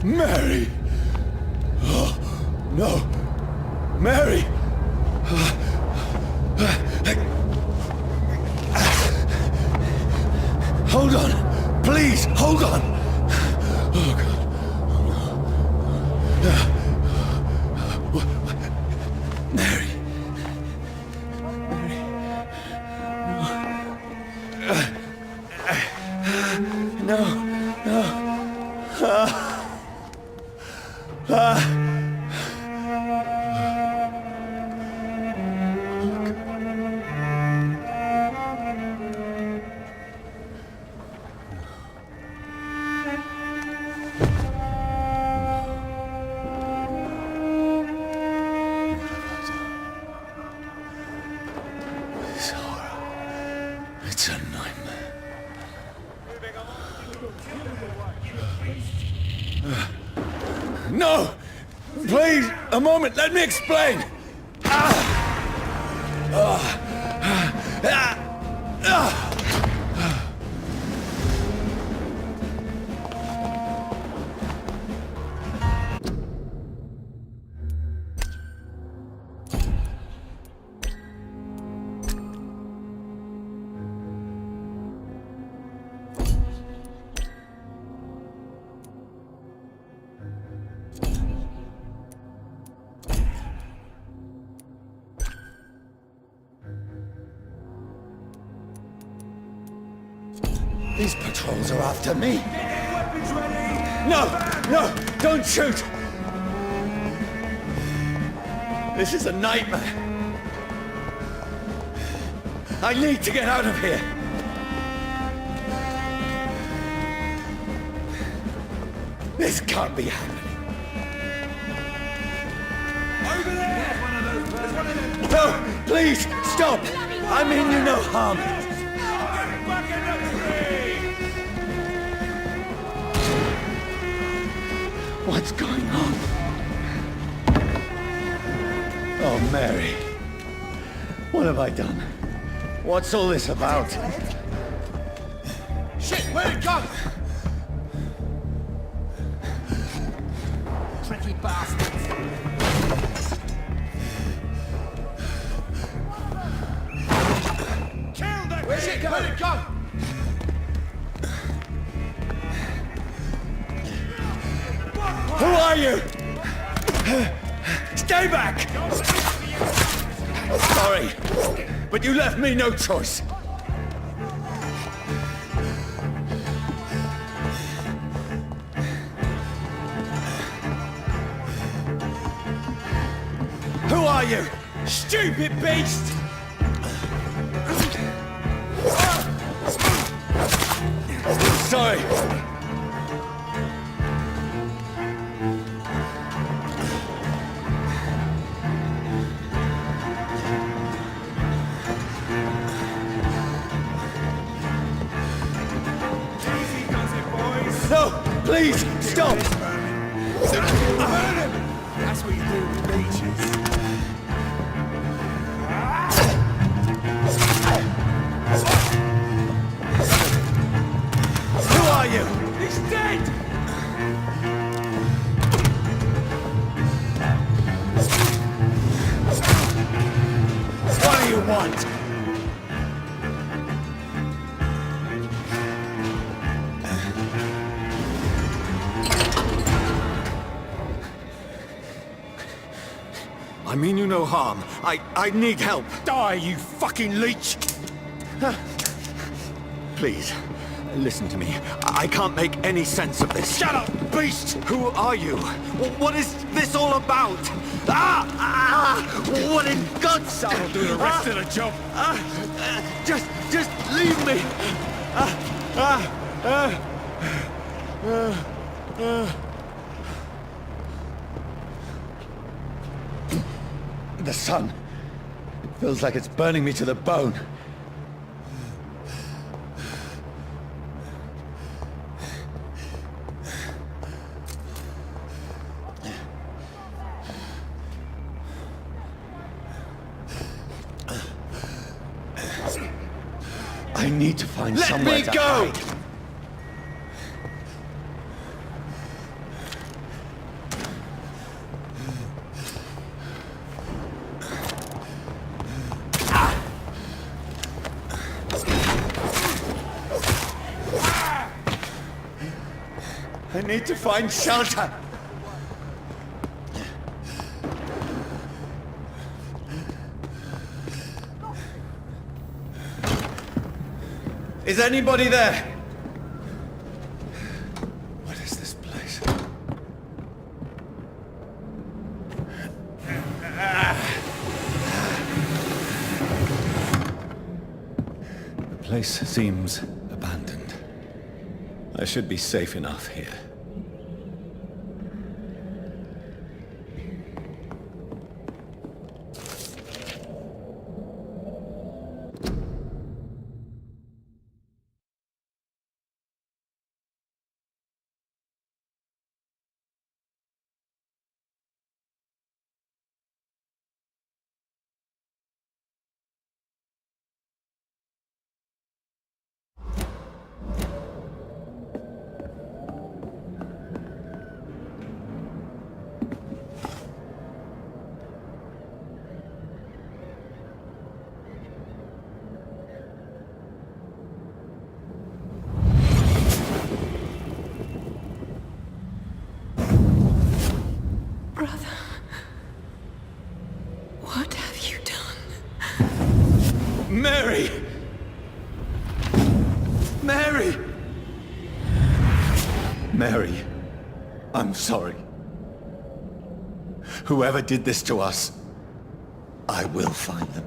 Mary! Oh, no! Mary! Hold on! Please, hold on! Oh, God. Mary. Mary. No. No. This horror. It's a nightmare. No! Please, a moment, let me explain! These patrols are after me. No! No! Don't shoot! This is a nightmare. I need to get out of here. This can't be happening. Over there! There's one of them! No! Please! Stop! I mean you no harm. Get back in the tree! What's going on? Oh, Mary. What have I done? What's all this about? Shit, where'd it go? Tricky bastards. Killed it! Where'd it go? Where'd it go? Who are you? Stay back! Sorry, but you left me no choice. Who are you? Stupid beast! Sorry. Easy does it, boys. No, please, stop! Burn him! That's what you do with leeches. Who are you? He's dead! What do you want? I mean you no harm. I need help. Die, you fucking leech! Please, listen to me. I can't make any sense of this. Shut up, beast! Who are you? What is this all about? What in God's name? I'll do the rest of the job. Just leave me. The sun. It feels like it's burning me to the bone. I need to find somewhere to hide. need to find shelter. Is anybody there? What is this place? The place seems abandoned. I should be safe enough here. Brother, what have you done? Mary! Mary! Mary, I'm sorry. Whoever did this to us, I will find them.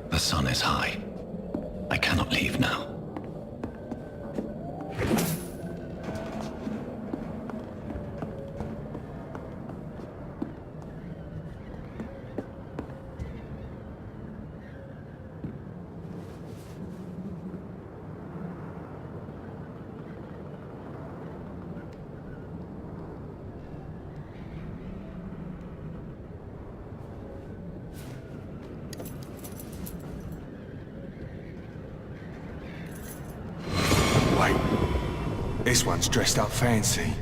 The sun is high. I cannot leave now. Wait. This one's dressed up fancy.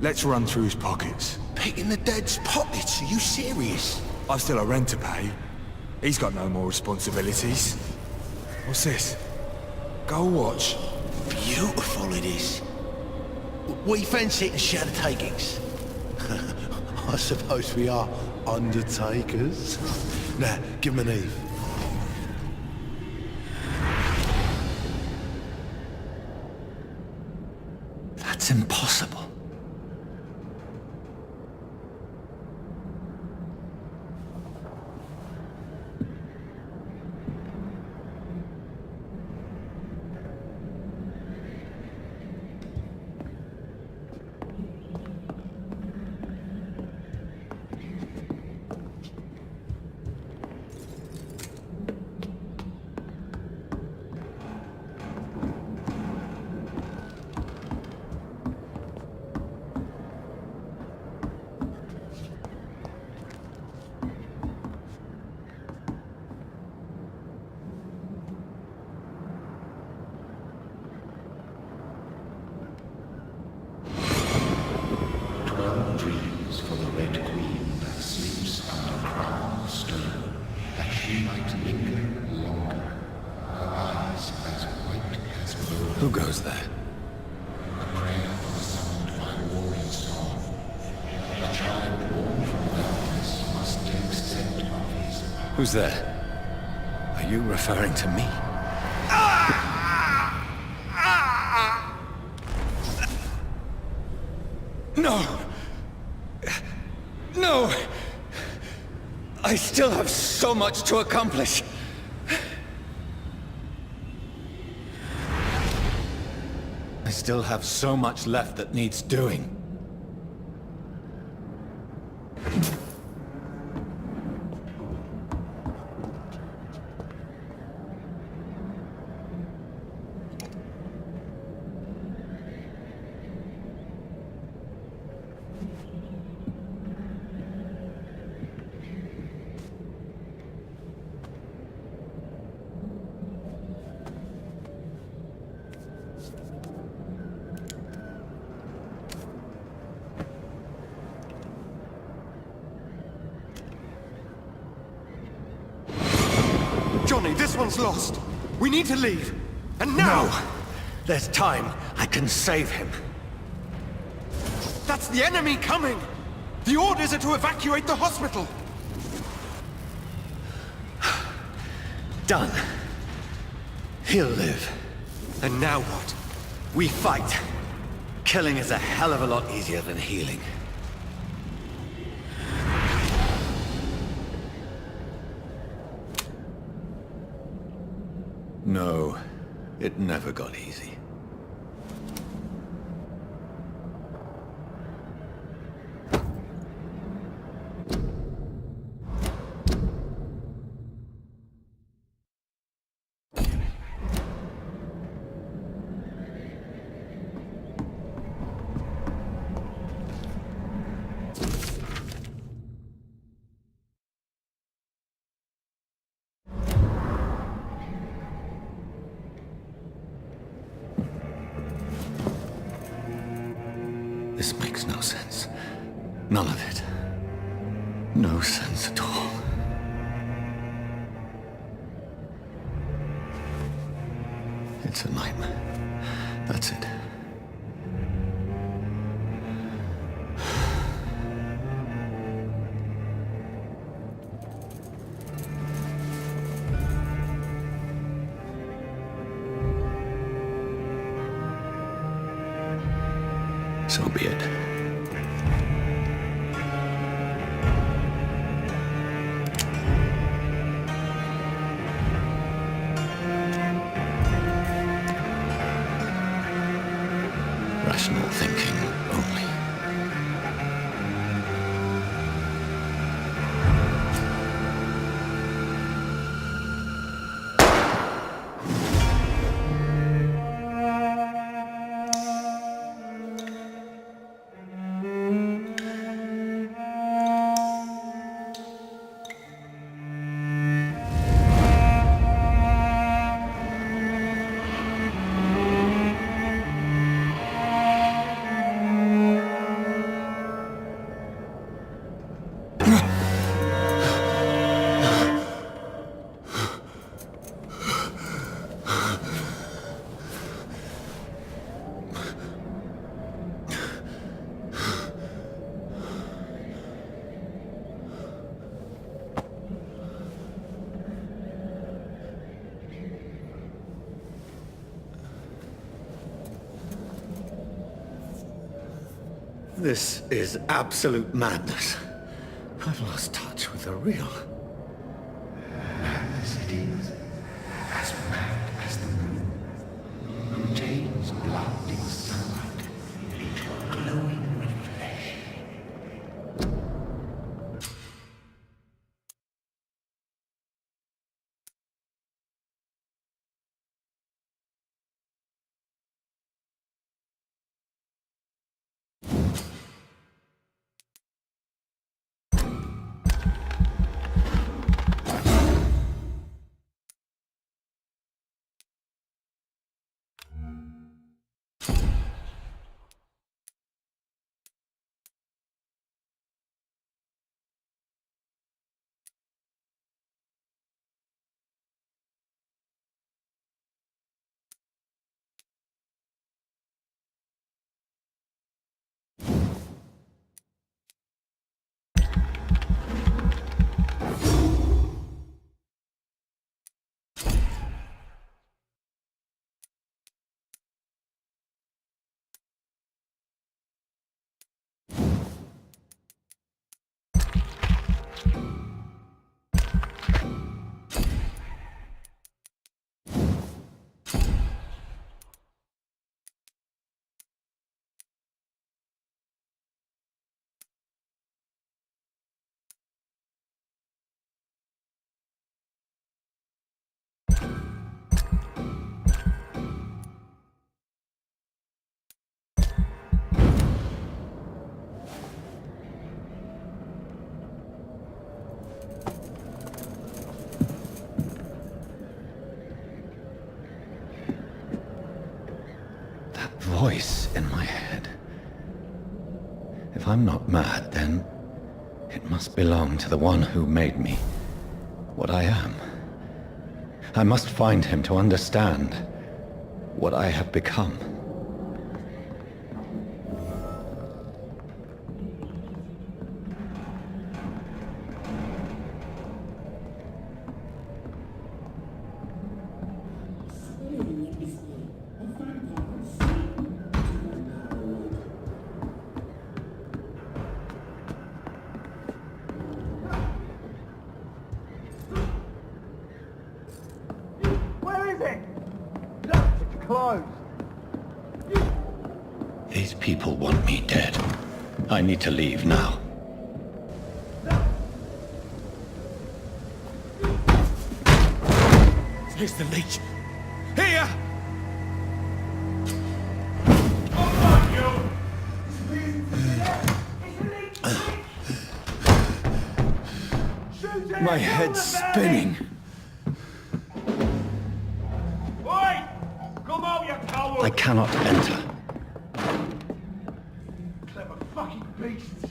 Let's run through his pockets. Picking the dead's pockets? Are you serious? I've still a rent to pay. He's got no more responsibilities. What's this? Gold watch. Beautiful it is. We fancy it and share the takings. I suppose we are undertakers. Now, give him an Eve. That's impossible. Dreams for the Red Queen that sleeps under crown stone, that she might linger longer, her eyes as white as gold. Who goes there? A prayer summoned by warring song. A child born from darkness must take scent of his power. Who's there? Are you referring to me? No! No! I still have so much to accomplish. I still have so much left that needs doing. one's lost. We need to leave. And now! No! There's time. I can save him. That's the enemy coming! The orders are to evacuate the hospital! Done. He'll live. And now what? We fight. Killing is a hell of a lot easier than healing. No, it never got easy. This makes no sense. None of it. No sense at all. It's a nightmare. That's it. So be it. Rational thinking only. This is absolute madness. I've lost touch with the real. Madness it is, as mad as the moon, who changes blood in sunlight into a glowing reflection. Voice in my head. If I'm not mad, then it must belong to the one who made me what I am. I must find him to understand what I have become. These people want me dead. I need to leave now. Here's the leech. Here! My head's spinning. I cannot enter. Clever fucking beasts.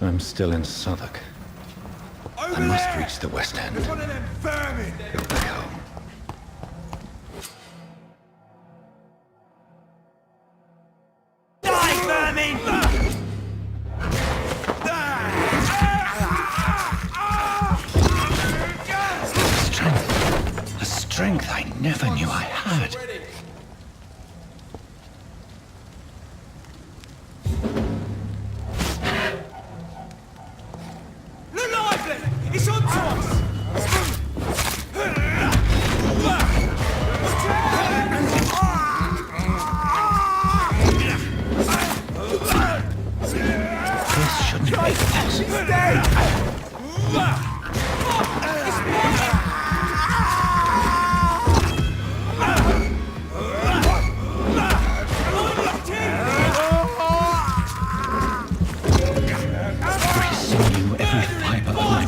I'm still in Southwark. I must reach the West End. One of them vermin! Go back home. Die, vermin! Strength. A strength I never knew I had. It's on to us! This shouldn't be possible.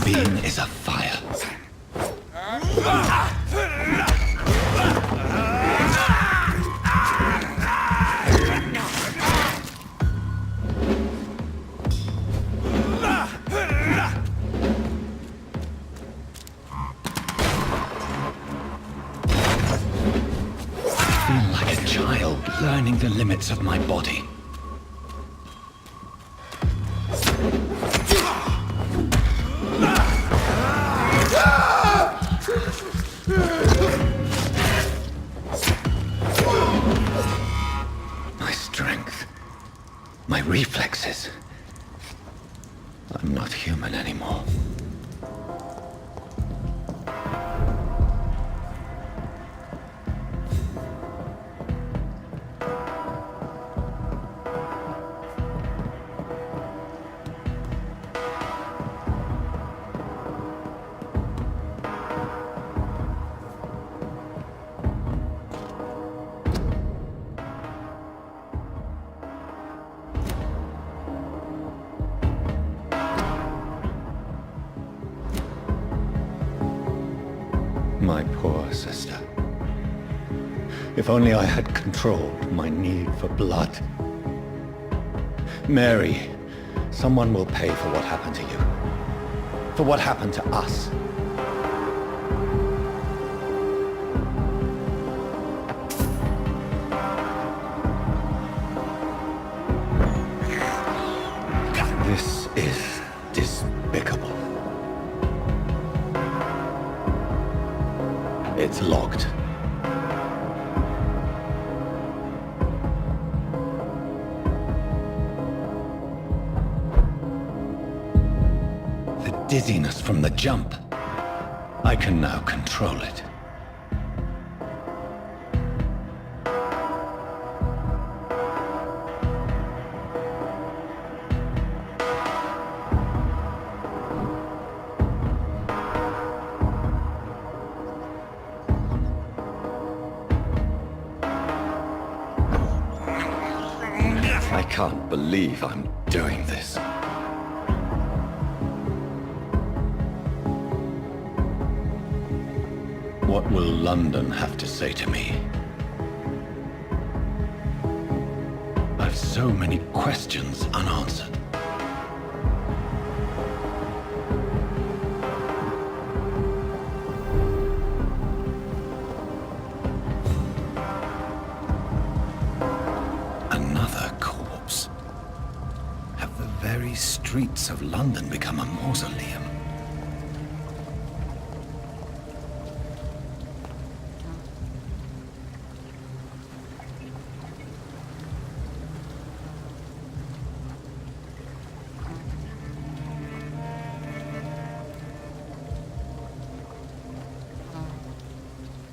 Being is a fire. I feel like a child learning the limits of my body. My strength, my reflexes. I'm not human anymore. My poor sister. If only I had controlled my need for blood. Mary, someone will pay for what happened to you. For what happened to us. This is despicable. It's locked. The dizziness from the jump. I can now control it. I can't believe I'm doing this. What will London have to say to me? I've so many questions unanswered. Another corpse. Have the very streets of London become a mausoleum?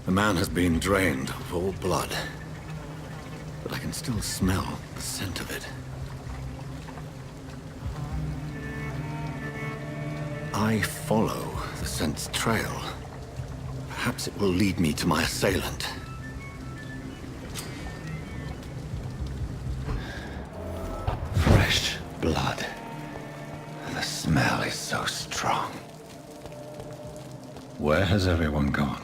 The man has been drained of all blood, but I can still smell the scent of it. I follow the scent's trail. Perhaps it will lead me to my assailant. Fresh blood. The smell is so strong. Where has everyone gone?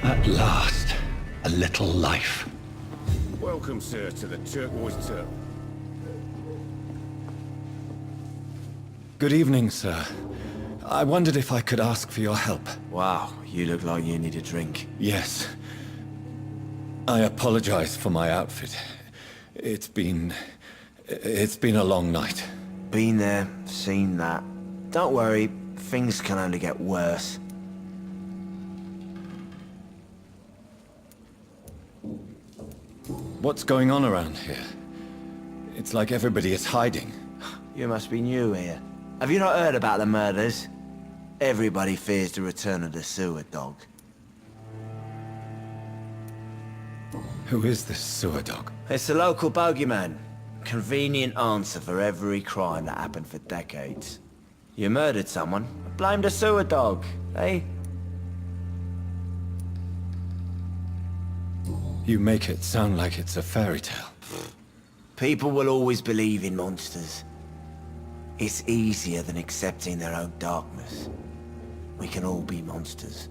At last, a little life. Welcome, sir, to the Turquoise Turtle. Good evening, sir. I wondered if I could ask for your help. Wow, you look like you need a drink. Yes. I apologize for my outfit. It's been a long night. Been there, seen that. Don't worry, things can only get worse. What's going on around here? It's like everybody is hiding. You must be new here. Have you not heard about the murders? Everybody fears the return of the sewer dog. Who is this sewer dog? It's the local bogeyman. Convenient answer for every crime that happened for decades. You murdered someone, blame the sewer dog, eh? You make it sound like it's a fairy tale. People will always believe in monsters. It's easier than accepting their own darkness. We can all be monsters.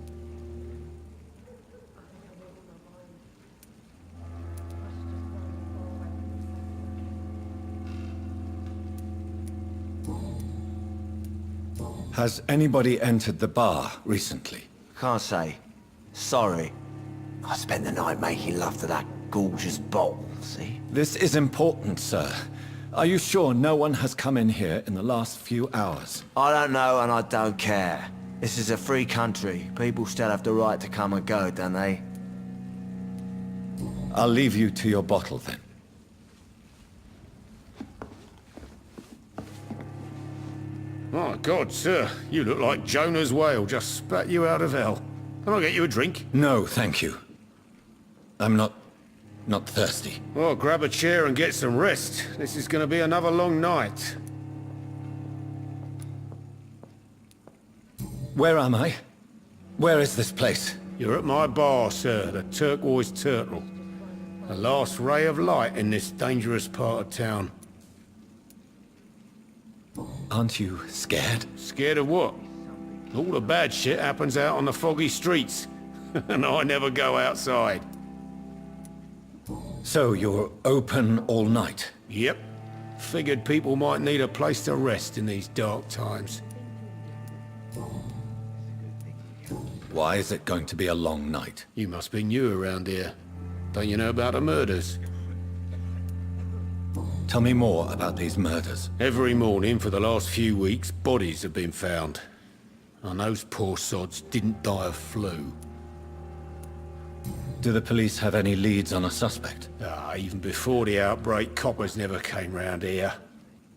Has anybody entered the bar recently? Can't say. Sorry. I spent the night making love to that gorgeous bottle, see? This is important, sir. Are you sure no one has come in here in the last few hours? I don't know and I don't care. This is a free country. People still have the right to come and go, don't they? I'll leave you to your bottle then. My God, sir, you look like Jonah's whale just spat you out of hell. Can I get you a drink? No, thank you. I'm not thirsty. Well, grab a chair and get some rest. This is going to be another long night. Where am I? Where is this place? You're at my bar, sir, the Turquoise Turtle. The last ray of light in this dangerous part of town. Aren't you scared? Scared of what? All the bad shit happens out on the foggy streets. And I never go outside. So you're open all night? Yep. Figured people might need a place to rest in these dark times. Why is it going to be a long night? You must be new around here. Don't you know about the murders? Tell me more about these murders. Every morning for the last few weeks, bodies have been found. And those poor sods didn't die of flu. Do the police have any leads on a suspect? Even before the outbreak, coppers never came round here.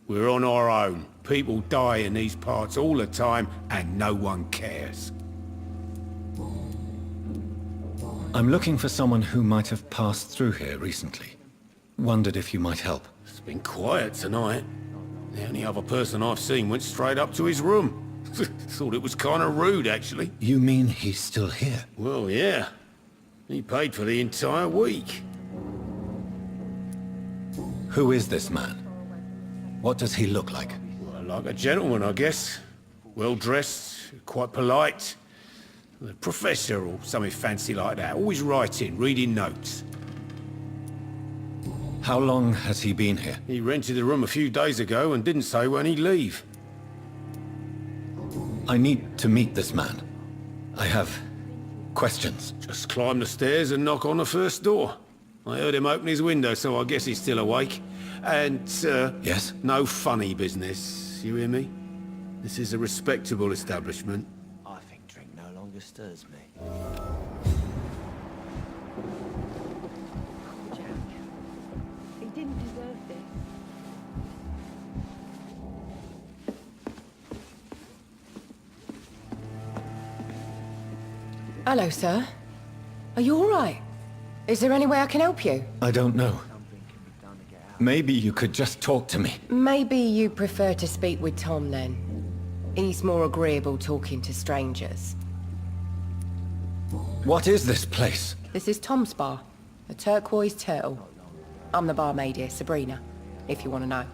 We're on our own. People die in these parts all the time, and no one cares. I'm looking for someone who might have passed through here recently. Wondered if you might help. It's been quiet tonight. The only other person I've seen went straight up to his room. Thought it was kind of rude, actually. You mean he's still here? Well, yeah. He paid for the entire week. Who is this man? What does he look like? Well, like a gentleman, I guess. Well-dressed, quite polite. A professor or something fancy like that. Always writing, reading notes. How long has he been here? He rented the room a few days ago and didn't say when he'd leave. I need to meet this man. I have questions. Just climb the stairs and knock on the first door. I heard him open his window, so I guess he's still awake. And, Yes? no funny business. You hear me? This is a respectable establishment. I think drink no longer stirs me. He didn't deserve this. Hello, sir. Are you all right? Is there any way I can help you? I don't know. Maybe you could just talk to me. Maybe you prefer to speak with Tom, then. He's more agreeable talking to strangers. What is this place? This is Tom's bar, the Turquoise Turtle. I'm the barmaid here, Sabrina, if you want to know.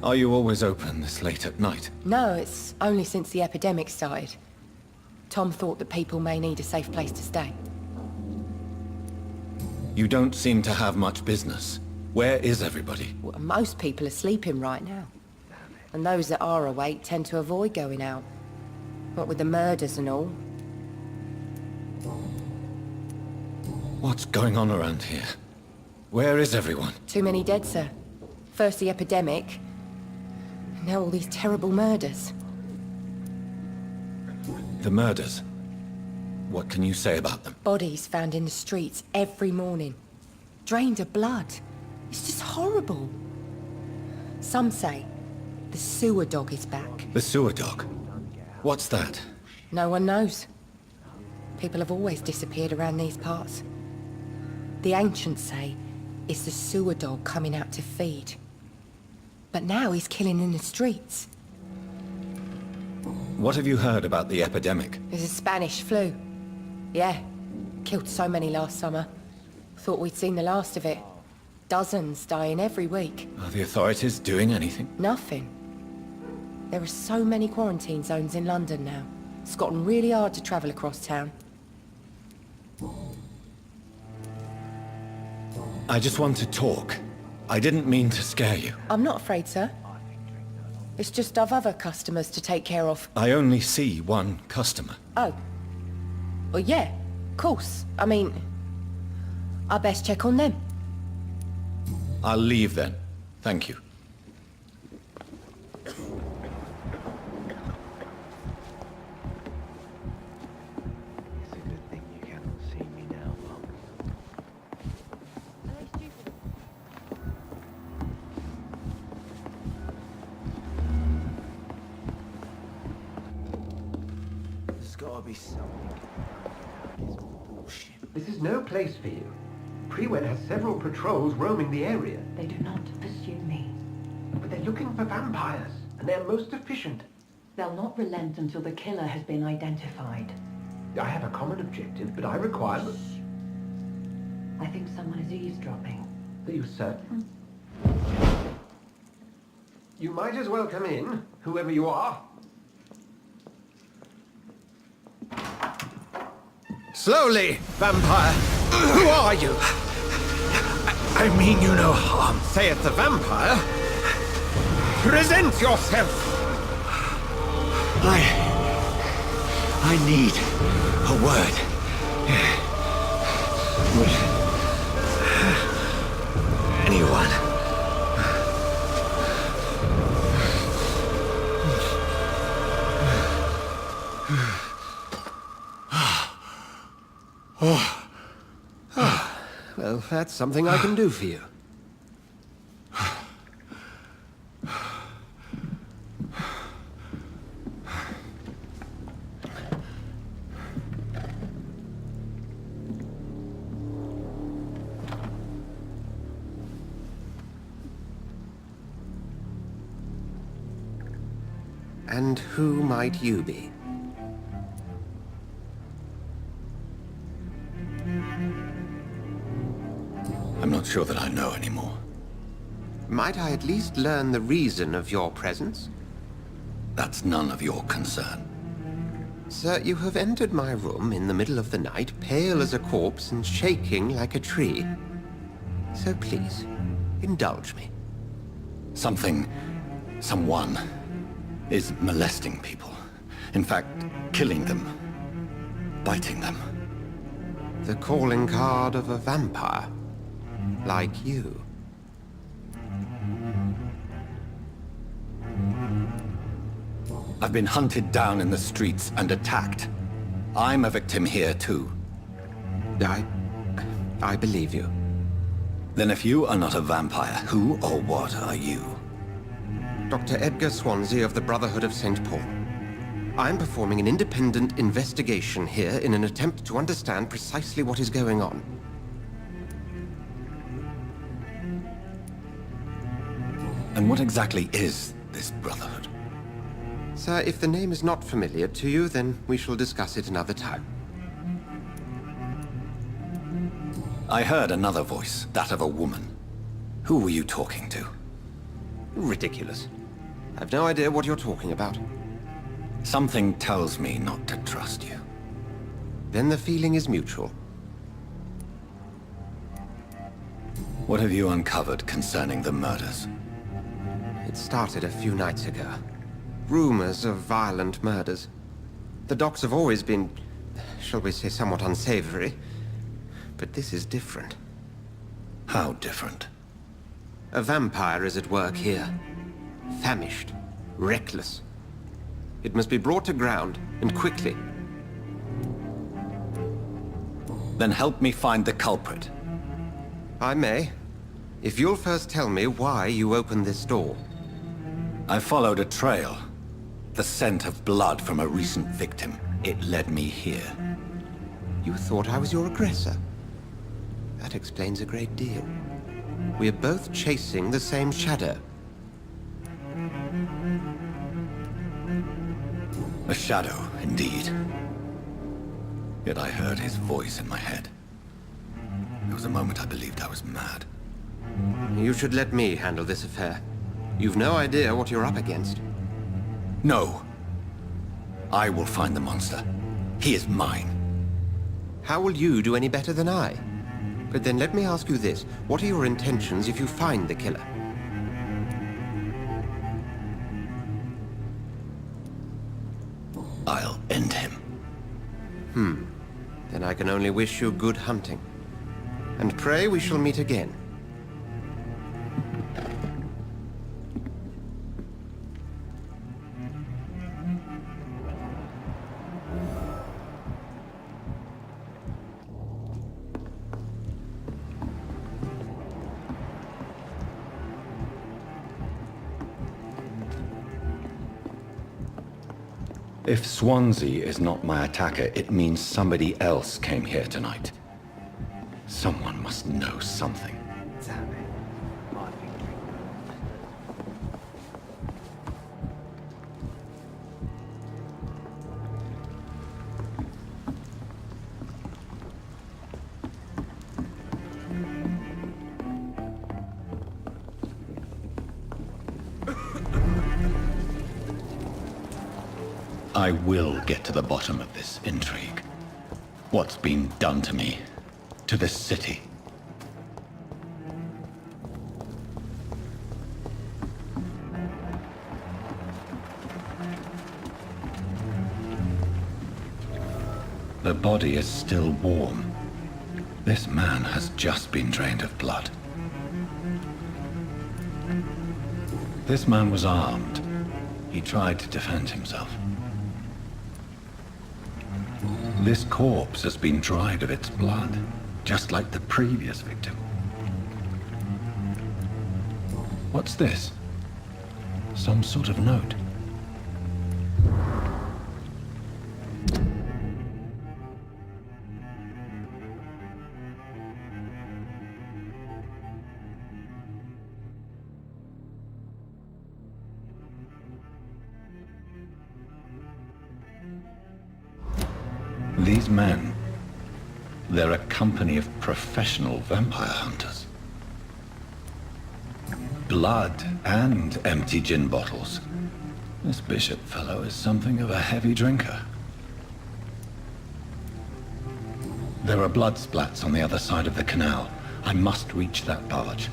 Are you always open this late at night? No, it's only since the epidemic started. Tom thought that people may need a safe place to stay. You don't seem to have much business. Where is everybody? Well, most people are sleeping right now. And those that are awake tend to avoid going out. What with the murders and all. What's going on around here? Where is everyone? Too many dead, sir. First the epidemic, now all these terrible murders. The murders. What can you say about them? Bodies found in the streets every morning. Drained of blood. It's just horrible. Some say the sewer dog is back. The sewer dog? What's that? No one knows. People have always disappeared around these parts. The ancients say it's the sewer dog coming out to feed. But now he's killing in the streets. What have you heard about the epidemic? There's a Spanish flu. Yeah, killed so many last summer. Thought we'd seen the last of it. Dozens dying every week. Are the authorities doing anything? Nothing. There are so many quarantine zones in London now. It's gotten really hard to travel across town. I just want to talk. I didn't mean to scare you. I'm not afraid, sir. It's just I've other customers to take care of. I only see one customer. Oh. Well, yeah, of course. I mean, I best check on them. I'll leave then. Thank you. It's a good thing you cannot see me now, Mum. There's gotta be something. It's bullshit. This is no place for you. Prewen has several patrols roaming the area, They do not pursue me. but they're looking for vampires, and they're most efficient. They'll not relent until the killer has been identified. I have a common objective, but I require... I think someone is eavesdropping. Are you certain? You might as well come in, whoever you are. Slowly, vampire! Who are you? I mean you no harm. Saith the vampire. Present yourself! I need a word. Would anyone? Well, that's something I can do for you. And who might you be? I'm not sure that I know anymore. Might I at least learn the reason of your presence? That's none of your concern. Sir, you have entered my room in the middle of the night, pale as a corpse and shaking like a tree. So please, indulge me. Someone is molesting people. In fact, killing them. Biting them. The calling card of a vampire. Like you. I've been hunted down in the streets and attacked. I'm a victim here too. I believe you. Then if you are not a vampire, who or what are you? Dr. Edgar Swansea of the Brotherhood of St. Paul. I'm performing an independent investigation here in an attempt to understand precisely what is going on. And what exactly is this Brotherhood? Sir, if the name is not familiar to you, then we shall discuss it another time. I heard another voice, that of a woman. Who were you talking to? Ridiculous. I've no idea what you're talking about. Something tells me not to trust you. Then the feeling is mutual. What have you uncovered concerning the murders? It started a few nights ago. Rumors of violent murders. The docks have always been, shall we say, somewhat unsavory. But this is different. How different? A vampire is at work here. Famished. Reckless. It must be brought to ground, and quickly. Then help me find the culprit. I may. If you'll first tell me why you opened this door. I followed a trail. The scent of blood from a recent victim. It led me here. You thought I was your aggressor? That explains a great deal. We're both chasing the same shadow. A shadow, indeed. Yet I heard his voice in my head. There was a moment I believed I was mad. You should let me handle this affair. You've no idea what you're up against. No. I will find the monster. He is mine. How will you do any better than I? But then let me ask you this. What are your intentions if you find the killer? I'll end him. Then I can only wish you good hunting. And pray we shall meet again. If Swansea is not my attacker, it means somebody else came here tonight. Someone must know something. I will get to the bottom of this intrigue. What's been done to me, to this city. The body is still warm. This man has just been drained of blood. This man was armed. He tried to defend himself. This corpse has been dried of its blood, just like the previous victim. What's this? Some sort of note. These men, they're a company of professional vampire hunters. Blood and empty gin bottles. This Bishop fellow is something of a heavy drinker. There are blood splats on the other side of the canal. I must reach that barge.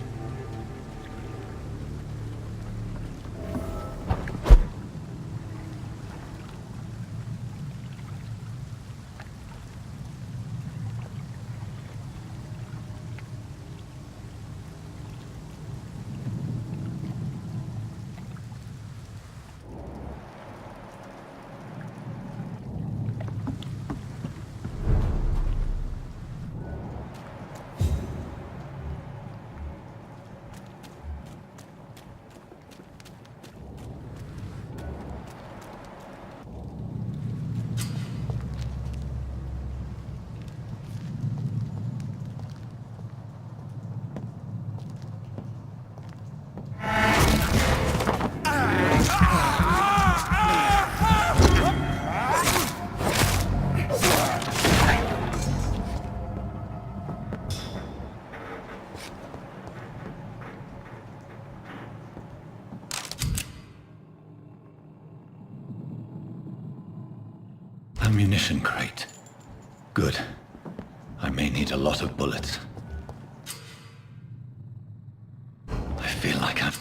Ammunition crate. Good. I may need a lot of bullets. I feel like I'm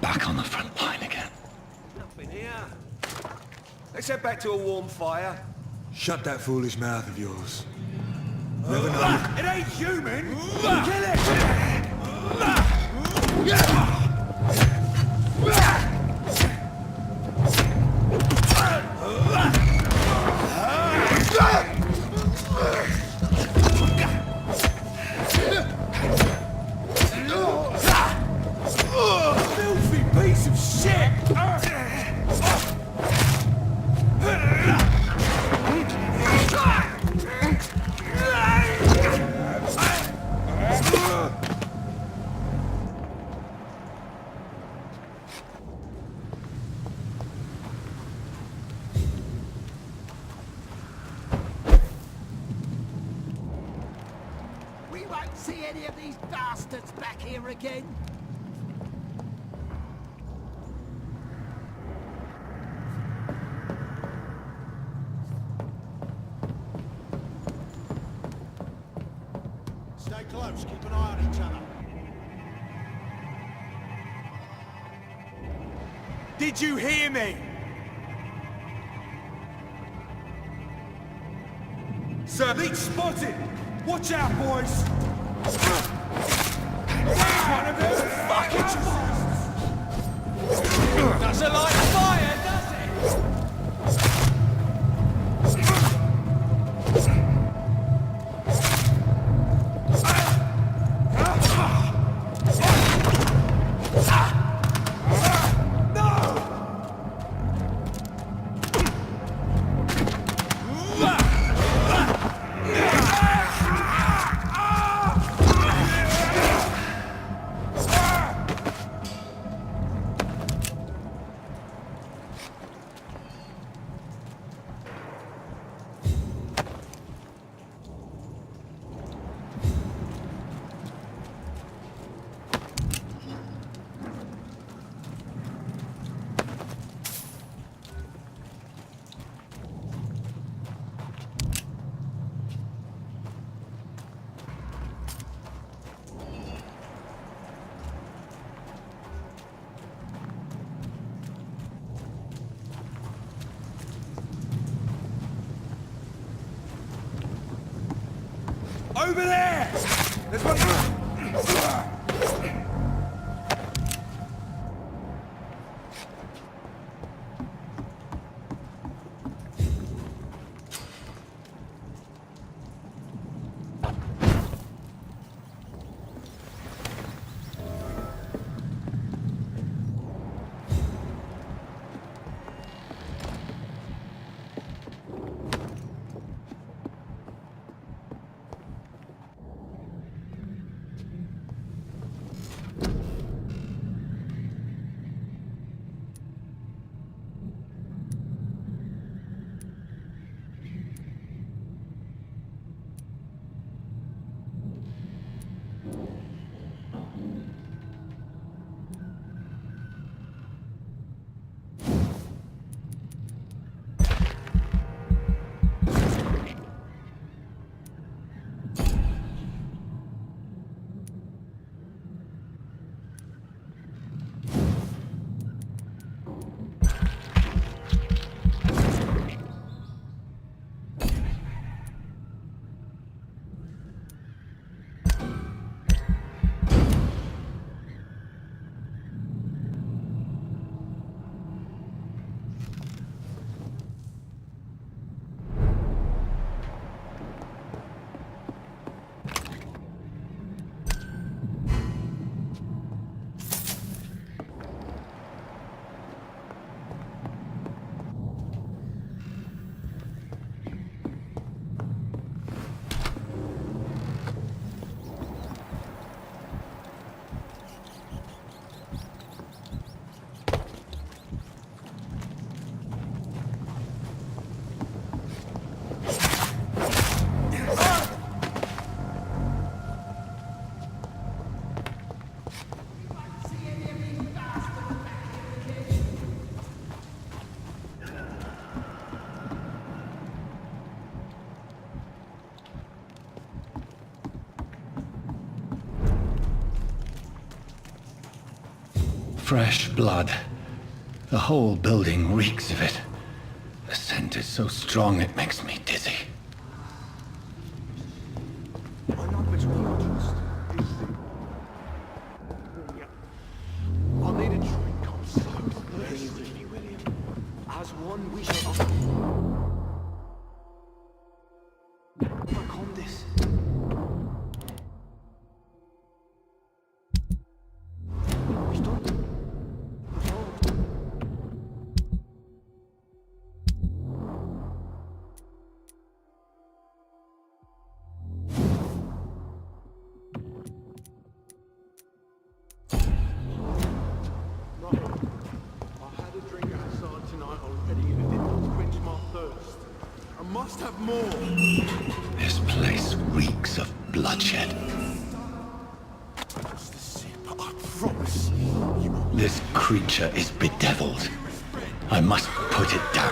back on the front line again. Nothing here. Let's head back to a warm fire. Shut that foolish mouth of yours. Never know. It ain't human! Kill it! Filthy piece of shit! We won't see any of these bastards back here again. Stay close, keep an eye on each other. Did you hear me? Sir, lead spotted! Watch out, boys! One of those fucking doesn't like fire, does it? Over there! There's one... Fresh blood. The whole building reeks of it. The scent is so strong it makes me dizzy. I'm not much more just... I'll need a drink. I'm so thirsty, William. As one, we shall... Work on this. He's done. Must have more. This place reeks of bloodshed. Just a sip, I promise. This creature is bedeviled. I must put it down.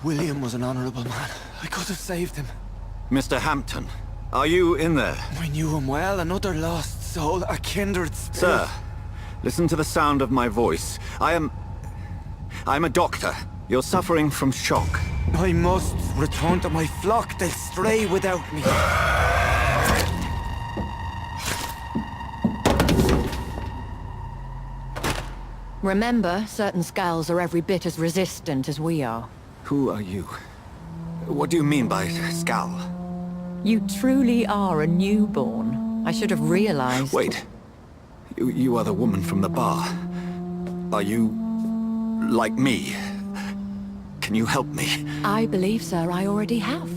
William was an honorable man. I could have saved him. Mr. Hampton, are you in there? I knew him well, another lost soul, a kindred spirit. Sir, listen to the sound of my voice. I'm a doctor. You're suffering from shock. I must return to my flock. They'll stray without me. Remember, certain skulls are every bit as resistant as we are. Who are you? What do you mean by Skal? You truly are a newborn. I should have realized. Wait. You are the woman from the bar. Are you... like me? Can you help me? I believe, sir, I already have.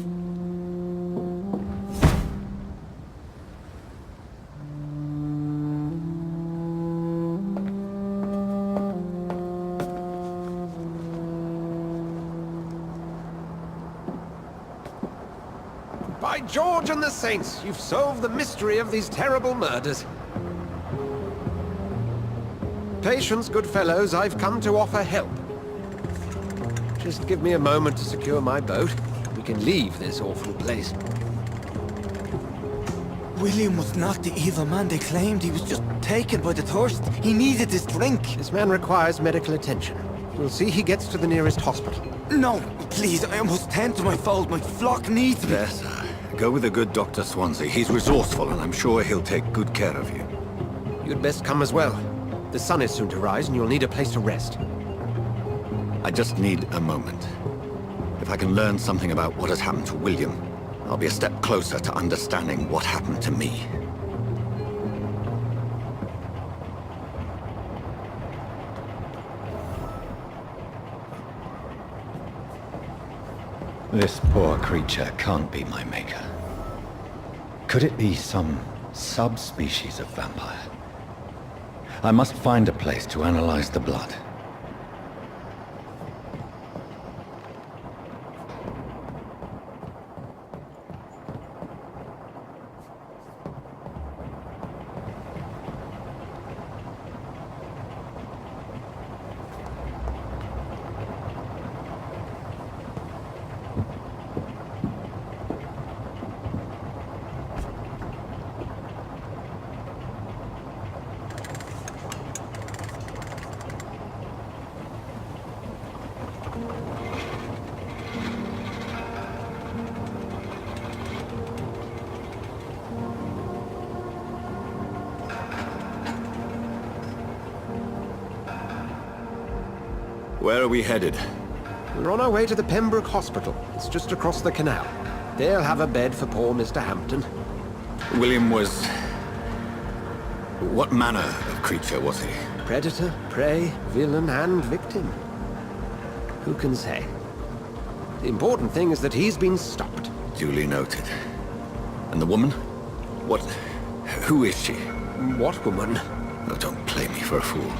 By George and the Saints, you've solved the mystery of these terrible murders. Patience, good fellows, I've come to offer help. Just give me a moment to secure my boat. We can leave this awful place. William was not the evil man they claimed. He was just taken by the thirst. He needed this drink. This man requires medical attention. We'll see he gets to the nearest hospital. No, please, I must tend to my fold. My flock needs me. Yes, sir. Go with the good Dr. Swansea. He's resourceful, and I'm sure he'll take good care of you. You'd best come as well. The sun is soon to rise, and you'll need a place to rest. I just need a moment. If I can learn something about what has happened to William, I'll be a step closer to understanding what happened to me. This poor creature can't be my maker. Could it be some subspecies of vampire? I must find a place to analyze the blood. Where are we headed? We're on our way to the Pembroke Hospital. It's just across the canal. They'll have a bed for poor Mr. Hampton. William was... what manner of creature was he? Predator, prey, villain, and victim. Who can say? The important thing is that he's been stopped. Duly noted. And the woman? What... who is she? What woman? Oh, don't play me for a fool.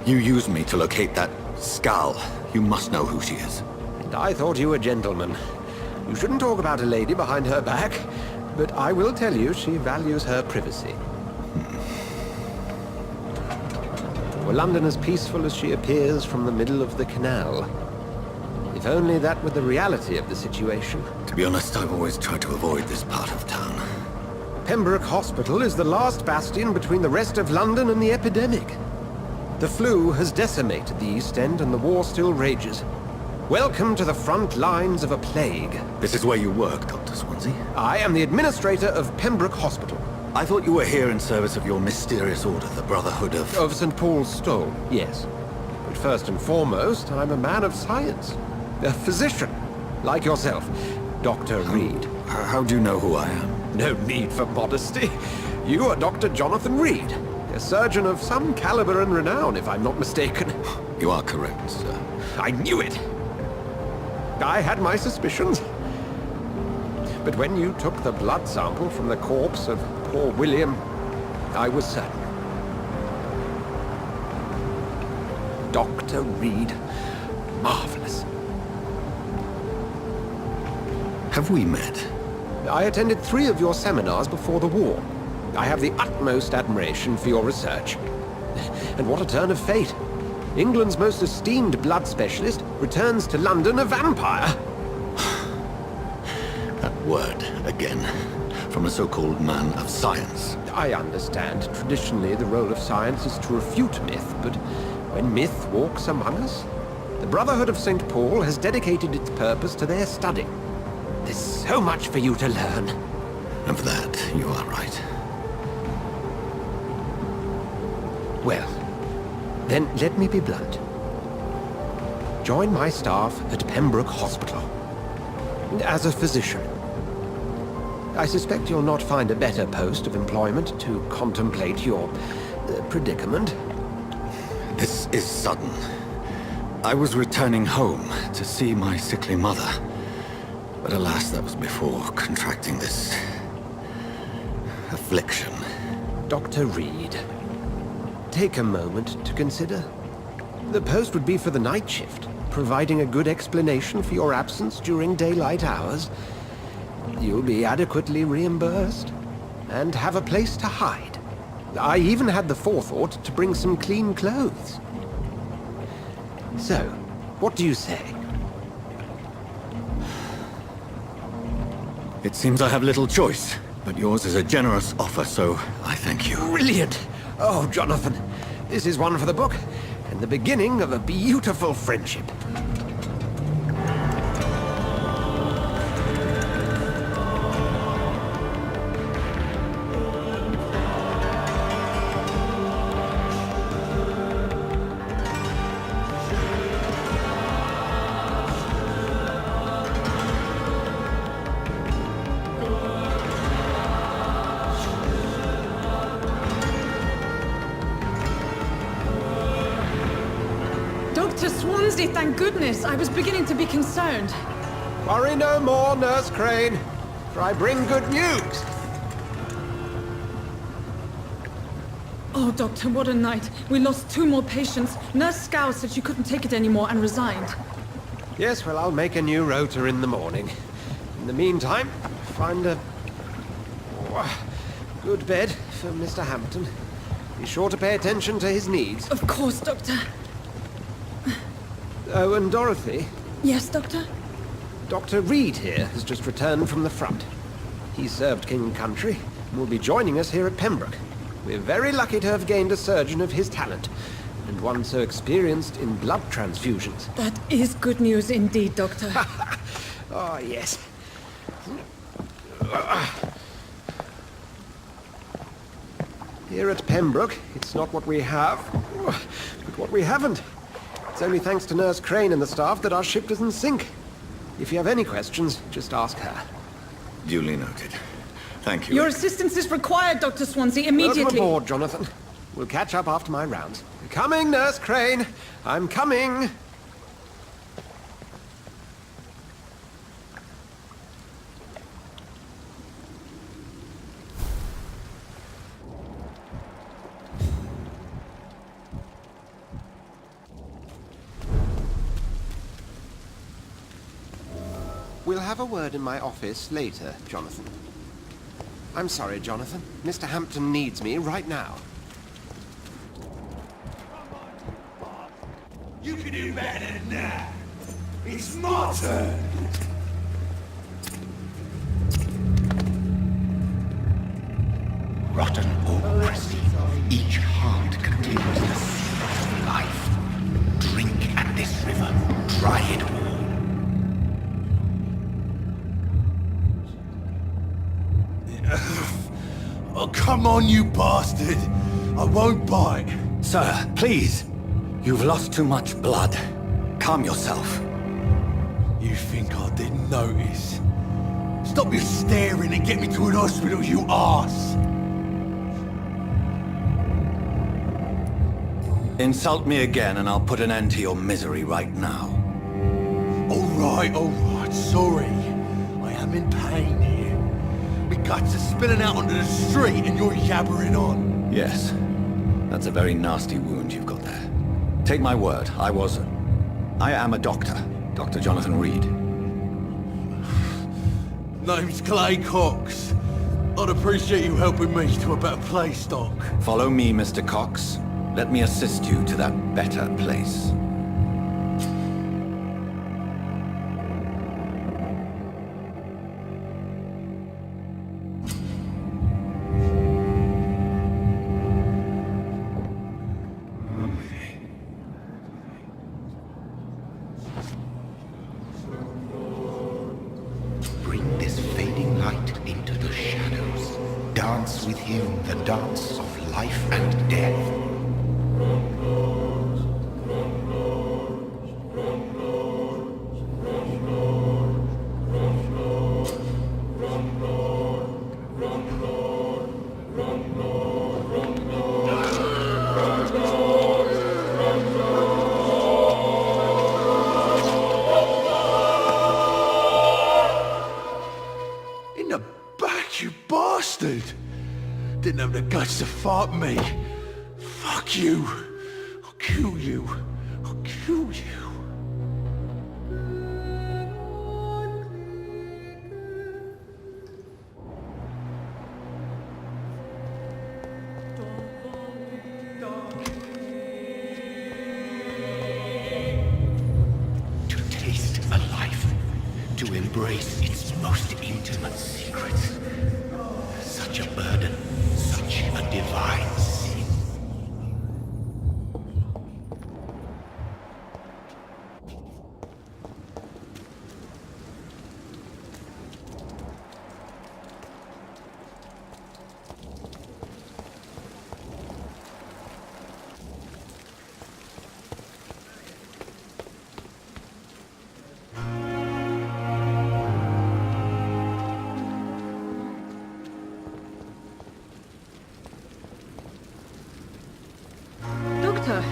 You used me to locate that Skal. You must know who she is. And I thought you a gentleman. You shouldn't talk about a lady behind her back, but I will tell you she values her privacy. Were London as peaceful as she appears from the middle of the canal? If only that were the reality of the situation. To be honest, I've always tried to avoid this part of town. Pembroke Hospital is the last bastion between the rest of London and the epidemic. The flu has decimated the East End and the war still rages. Welcome to the front lines of a plague. This is where you work, Dr. Swansea? I am the administrator of Pembroke Hospital. I thought you were here in service of your mysterious order, the Brotherhood of... Of St. Paul's Stole, yes. But first and foremost, I'm a man of science. A physician, like yourself, Dr. Reed. How do you know who I am? No need for modesty. You are Dr. Jonathan Reed, a surgeon of some caliber and renown, if I'm not mistaken. You are correct, sir. I knew it! I had my suspicions. But when you took the blood sample from the corpse of poor William, I was certain. Dr. Reed. Marvelous. Have we met? I attended 3 of your seminars before the war. I have the utmost admiration for your research. And what a turn of fate. England's most esteemed blood specialist returns to London a vampire. That word, again. From a so-called man of science. I understand. Traditionally, the role of science is to refute myth, but when myth walks among us, The Brotherhood of St. Paul has dedicated its purpose to their study. There's so much for you to learn. Of that, you are right. Well, then let me be blunt. Join my staff at Pembroke Hospital. As a physician. I suspect you'll not find a better post of employment to contemplate your predicament. This is sudden. I was returning home to see my sickly mother. But alas, that was before contracting this affliction. Dr. Reed, take a moment to consider. The post would be for the night shift, providing a good explanation for your absence during daylight hours. You'll be adequately reimbursed, and have a place to hide. I even had the forethought to bring some clean clothes. So, what do you say? It seems I have little choice, but yours is a generous offer, so I thank you. Brilliant! Oh, Jonathan, this is one for the book, and the beginning of a beautiful friendship. Dr. Swansea, thank goodness. I was beginning to be concerned. Worry no more, Nurse Crane, for I bring good news. Oh, Doctor, what a night. We lost 2 more patients. Nurse Scow said she couldn't take it anymore and resigned. Yes, well, I'll make a new rota in the morning. In the meantime, find a good bed for Mr. Hampton. Be sure to pay attention to his needs. Of course, Doctor. Oh, and Dorothy? Yes, Doctor? Dr. Reed here has just returned from the front. He served King and Country and will be joining us here at Pembroke. We're very lucky to have gained a surgeon of his talent, and one so experienced in blood transfusions. That is good news indeed, Doctor. Oh, yes. Here at Pembroke, it's not what we have, but what we haven't. It's only thanks to Nurse Crane and the staff that our ship doesn't sink. If you have any questions, just ask her. Duly noted. Thank you. Your assistance is required, Dr. Swansea, immediately. Welcome aboard, Jonathan. We'll catch up after my rounds. Coming, Nurse Crane. I'm coming. We'll have a word in my office later, Jonathan. I'm sorry, Jonathan. Mr. Hampton needs me right now. You can do better than that. It's my turn. Rotten or crusty, each heart contains the seed of life. Drink at this river, dry it all. Oh, come on, you bastard! I won't bite. Sir, please. You've lost too much blood. Calm yourself. You think I didn't notice? Stop your staring and get me to an hospital, you arse! Insult me again and I'll put an end to your misery right now. Alright, sorry. I am in pain here. My guts are spilling out onto the street and you're yabbering on. Yes. That's a very nasty wound you've got there. Take my word, I am a doctor. Dr. Jonathan Reed. Name's Clay Cox. I'd appreciate you helping me to a better place, Doc. Follow me, Mr. Cox. Let me assist you to that better place. Bring this fading light into the shadows. Dance with him the dance of life and death. Didn't have the guts to fight me. Fuck you. I'll kill you. I'll kill you. To taste a life, to embrace its most intimate secrets. Such a burden, such a divine sin.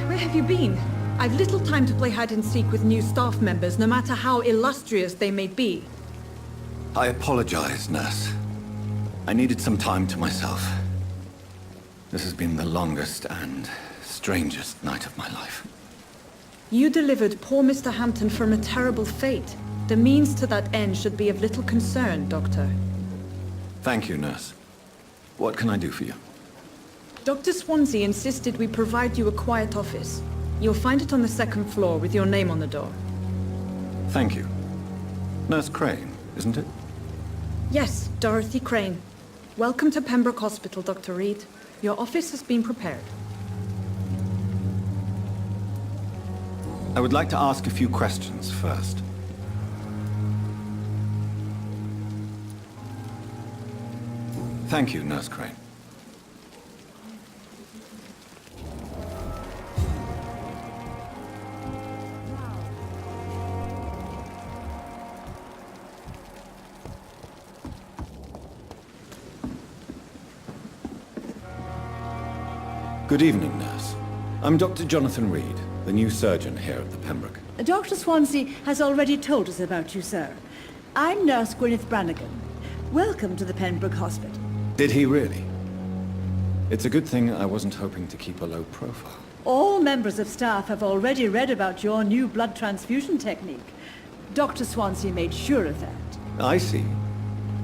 Where have you been? I've little time to play hide and seek with new staff members, no matter how illustrious they may be. I apologize, nurse. I needed some time to myself. This has been the longest and strangest night of my life. You delivered poor Mr. Hampton from a terrible fate. The means to that end should be of little concern, Doctor. Thank you, nurse. What can I do for you? Dr. Swansea insisted we provide you a quiet office. You'll find it on the second floor with your name on the door. Thank you. Nurse Crane, isn't it? Yes, Dorothy Crane. Welcome to Pembroke Hospital, Dr. Reed. Your office has been prepared. I would like to ask a few questions first. Thank you, Nurse Crane. Good evening, nurse. I'm Dr. Jonathan Reed, the new surgeon here at the Pembroke. Dr. Swansea has already told us about you, sir. I'm Nurse Gwyneth Brannigan. Welcome to the Pembroke Hospital. Did he really? It's a good thing I wasn't hoping to keep a low profile. All members of staff have already read about your new blood transfusion technique. Dr. Swansea made sure of that. I see.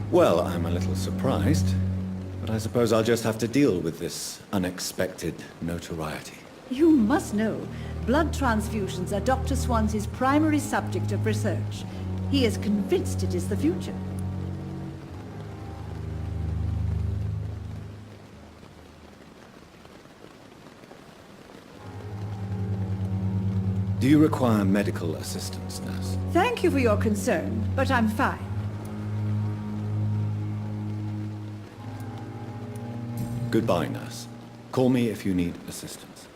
Well, I'm a little surprised, but I suppose I'll just have to deal with this unexpected notoriety. You must know, blood transfusions are Dr. Swansea's primary subject of research. He is convinced it is the future. Do you require medical assistance, nurse? Thank you for your concern, but I'm fine. Goodbye, nurse. Call me if you need assistance.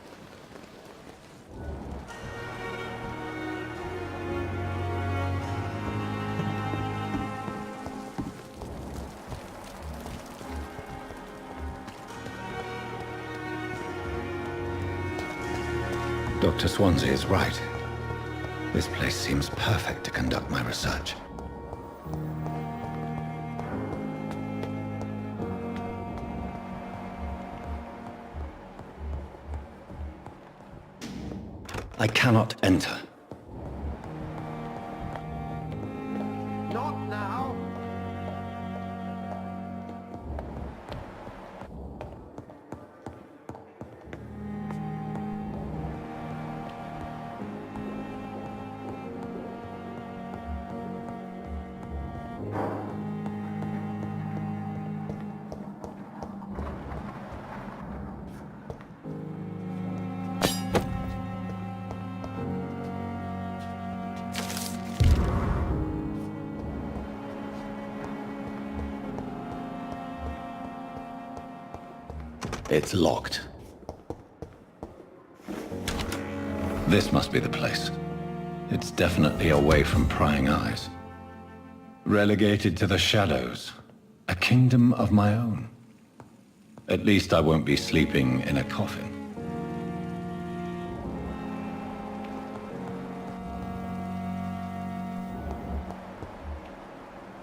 Dr. Swansea is right. This place seems perfect to conduct my research. I cannot enter. Not now. It's locked. This must be the place. It's definitely away from prying eyes. Relegated to the shadows. A kingdom of my own. At least I won't be sleeping in a coffin.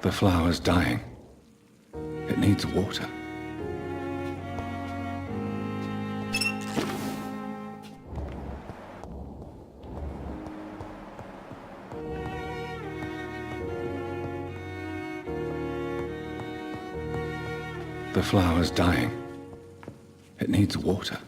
The flower's dying. It needs water. The flower's dying. It needs water.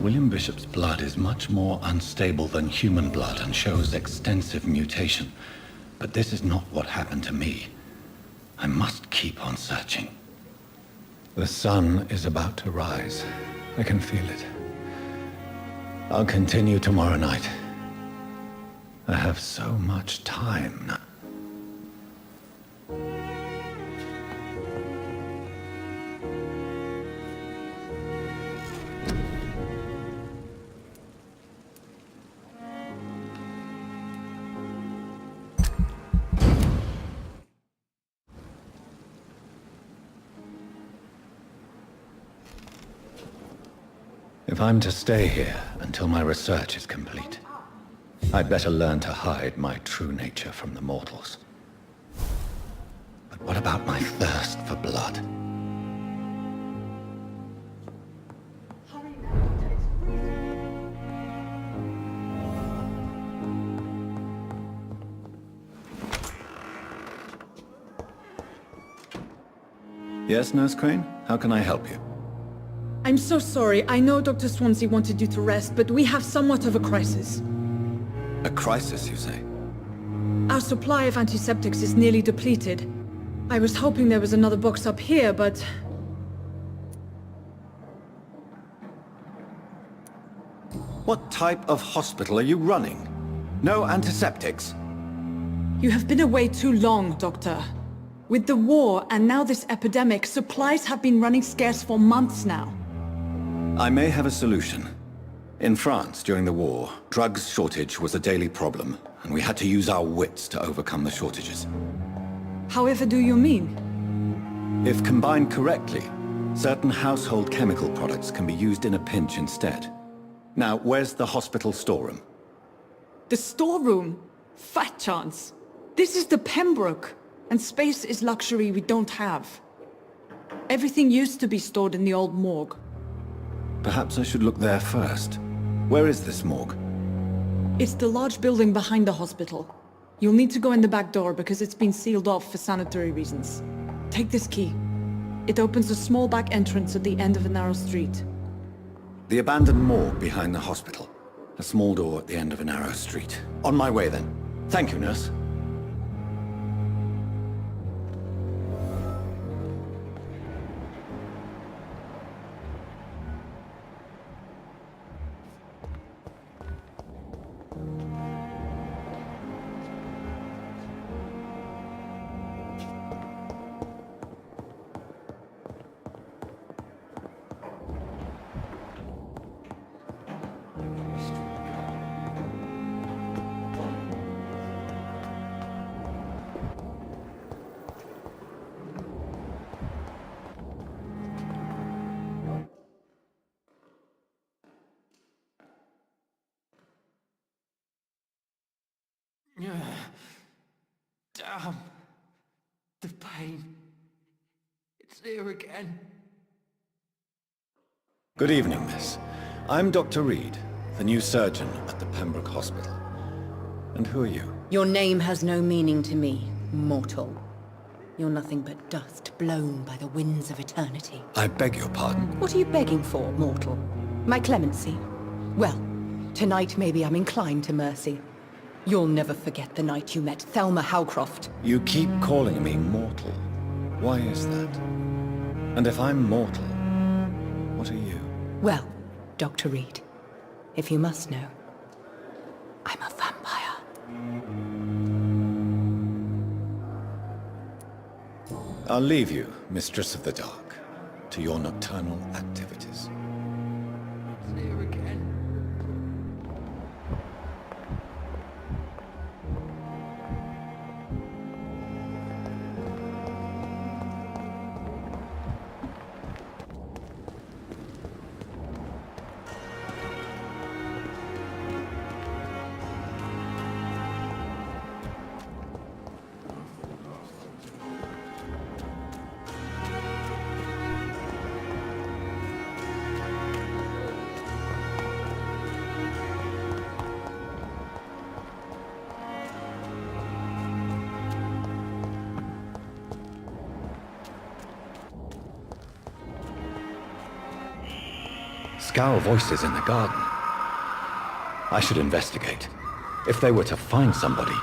William Bishop's blood is much more unstable than human blood and shows extensive mutation. But this is not what happened to me. I must keep on searching. The sun is about to rise. I can feel it. I'll continue tomorrow night. I have so much time now. If I'm to stay here until my research is complete, I'd better learn to hide my true nature from the mortals. But what about my thirst for blood? Yes, Nurse Crane? How can I help you? I'm so sorry. I know Dr. Swansea wanted you to rest, but we have somewhat of a crisis. A crisis, you say? Our supply of antiseptics is nearly depleted. I was hoping there was another box up here, but... What type of hospital are you running? No antiseptics? You have been away too long, Doctor. With the war and now this epidemic, supplies have been running scarce for months now. I may have a solution. In France, during the war, drugs shortage was a daily problem, and we had to use our wits to overcome the shortages. However do you mean? If combined correctly, certain household chemical products can be used in a pinch instead. Now, where's the hospital storeroom? The storeroom? Fat chance. This is the Pembroke, and space is luxury we don't have. Everything used to be stored in the old morgue. Perhaps I should look there first. Where is this morgue? It's the large building behind the hospital. You'll need to go in the back door because it's been sealed off for sanitary reasons. Take this key. It opens a small back entrance at the end of a narrow street. The abandoned morgue behind the hospital. A small door at the end of a narrow street. On my way then. Thank you, nurse. Damn. The pain. It's there again. Good evening, miss. I'm Dr. Reed, the new surgeon at the Pembroke Hospital. And who are you? Your name has no meaning to me, mortal. You're nothing but dust blown by the winds of eternity. I beg your pardon. What are you begging for, mortal? My clemency? Well, tonight maybe I'm inclined to mercy. You'll never forget the night you met Thelma Howcroft. You keep calling me mortal. Why is that? And if I'm mortal, what are you? Well, Dr. Reed, if you must know, I'm a vampire. I'll leave you, Mistress of the Dark, to your nocturnal activities. It's there again. Scowl voices in the garden. I should investigate. If they were to find somebody...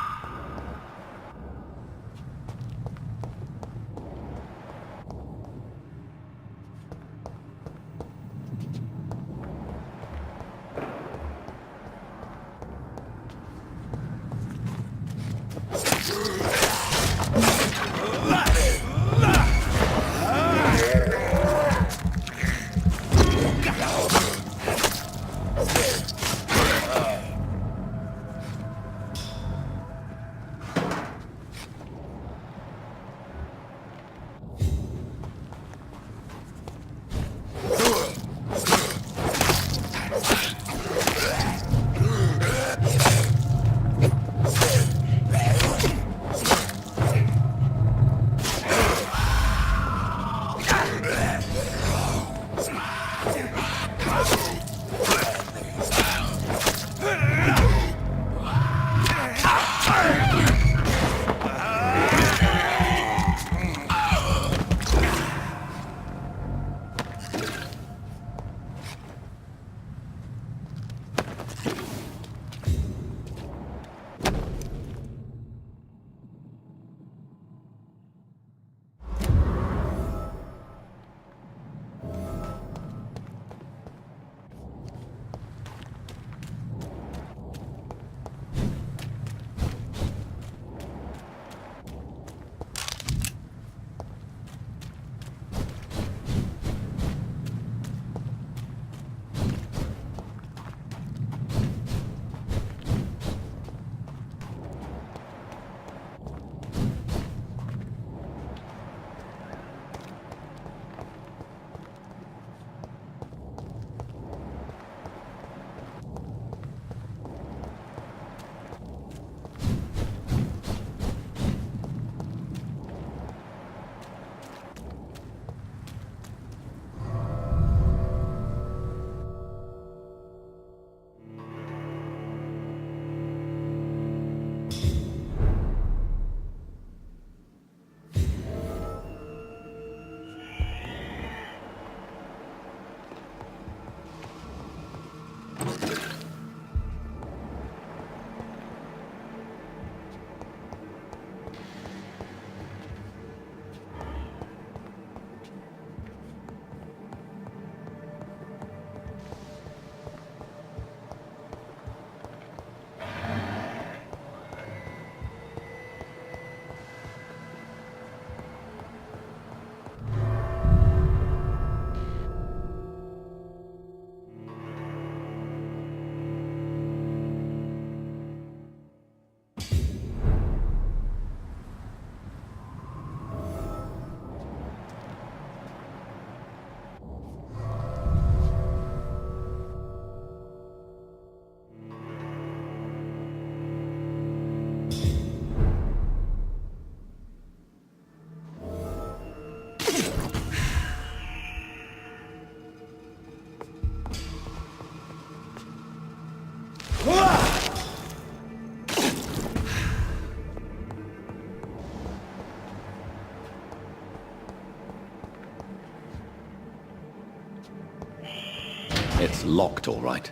It's locked, all right.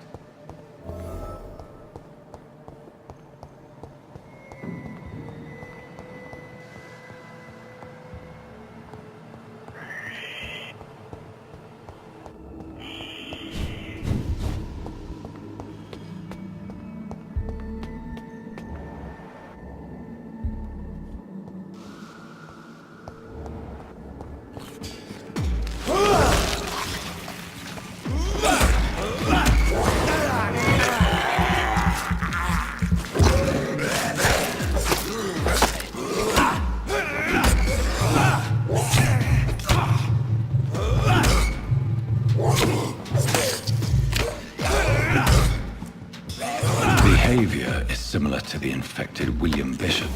Behavior is similar to the infected William Bishop.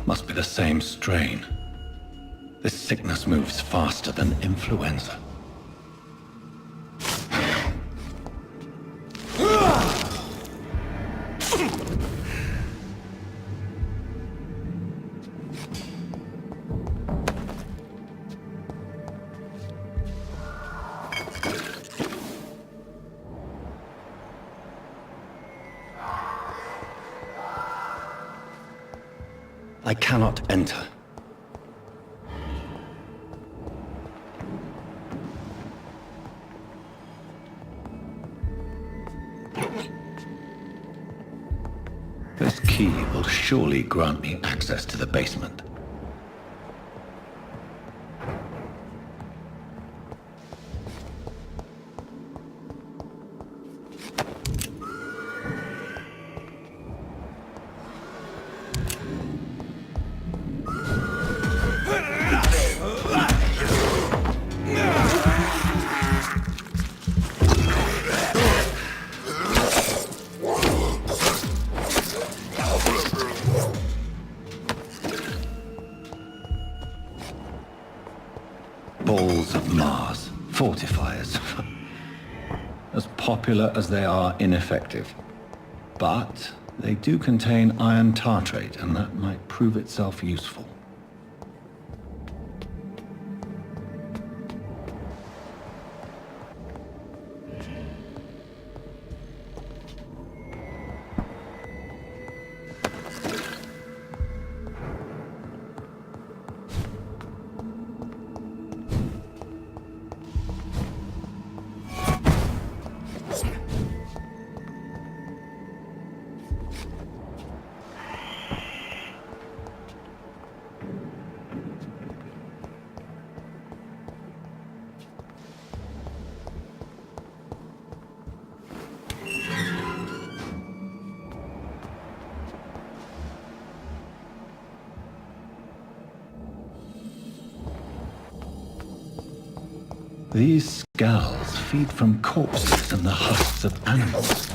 Must be the same strain. This sickness moves faster than influenza. I cannot enter. This key will surely grant me access to the basement. Balls of Mars, fortifiers. As popular as they are ineffective. But they do contain iron tartrate, and that might prove itself useful. These skulls feed from corpses and the husks of animals.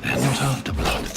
They're not after blood.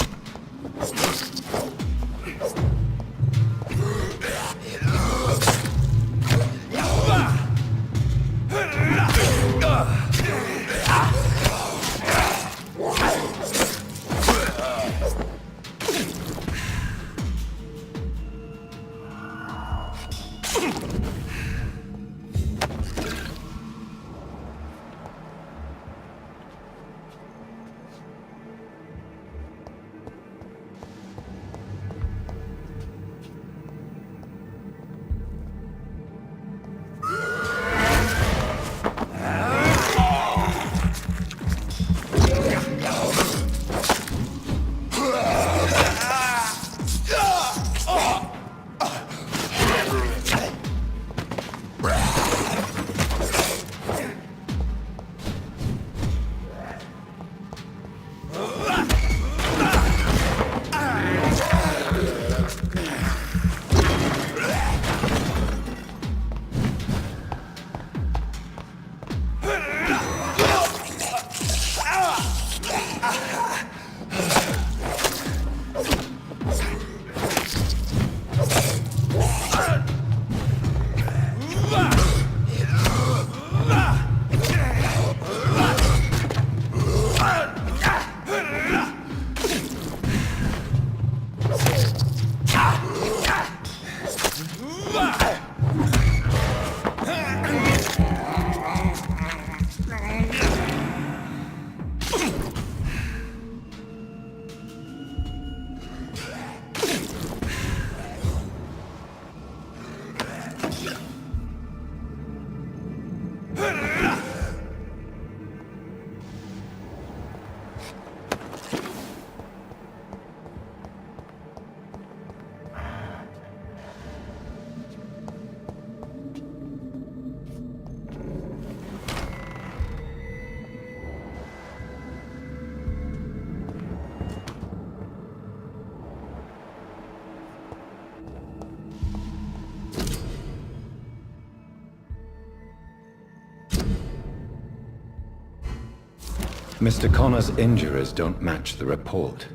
Mr. Connor's injuries don't match the report.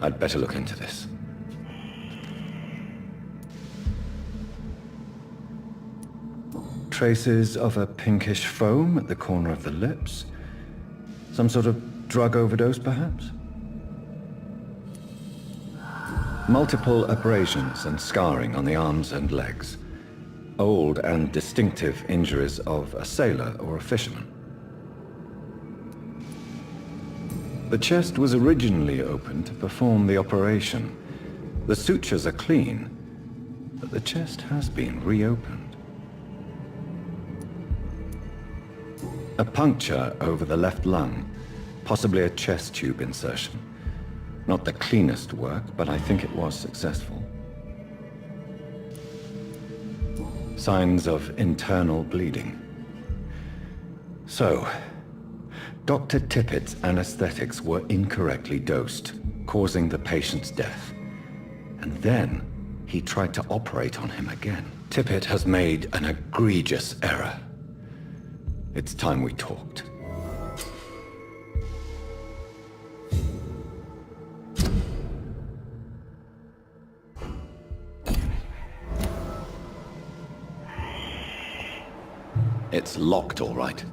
I'd better look into this. Traces of a pinkish foam at the corner of the lips. Some sort of drug overdose, perhaps? Multiple abrasions and scarring on the arms and legs. Old and distinctive injuries of a sailor or a fisherman. The chest was originally opened to perform the operation. The sutures are clean, but the chest has been reopened. A puncture over the left lung, possibly a chest tube insertion. Not the cleanest work, but I think it was successful. Signs of internal bleeding. So, Dr. Tippett's anesthetics were incorrectly dosed, causing the patient's death. And then, he tried to operate on him again. Tippett has made an egregious error. It's time we talked. It's locked, all right.